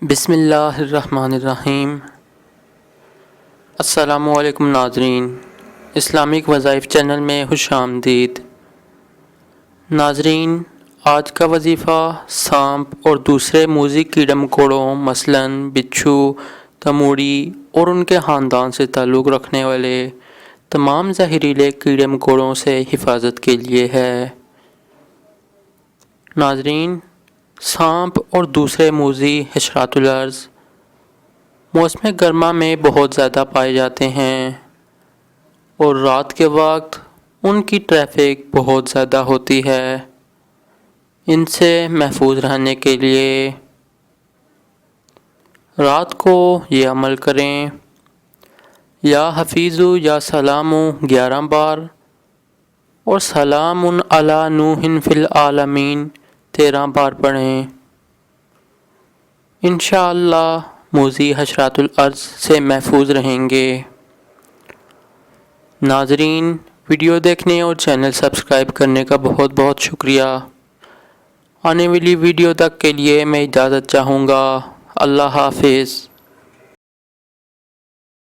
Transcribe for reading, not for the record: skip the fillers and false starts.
بسم اللہ الرحمن الرحیم۔ السلام علیکم ناظرین، اسلامک وظائف چینل میں خوش آمدید۔ ناظرین، آج کا وظیفہ سانپ اور دوسرے موذی کیڑے مکوڑوں مثلاً بچھو، تموڑی اور ان کے خاندان سے تعلق رکھنے والے تمام زہریلے کیڑے مکوڑوں سے حفاظت کے لیے ہے۔ ناظرین، سانپ اور دوسرے موذی حشرات الارض موسم گرما میں بہت زیادہ پائے جاتے ہیں اور رات کے وقت ان کی ٹریفک بہت زیادہ ہوتی ہے۔ ان سے محفوظ رہنے کے لیے رات کو یہ عمل کریں: یا حفیظ یا سلام 11 بار اور سلام علی نوح فی العالمین 13 بار پڑھیں۔ انشاءاللہ موذی حشرات الارض سے محفوظ رہیں گے۔ ناظرین، ویڈیو دیکھنے اور چینل سبسکرائب کرنے کا بہت بہت شکریہ۔ آنے والی ویڈیو تک کے لیے میں اجازت چاہوں گا۔ اللہ حافظ۔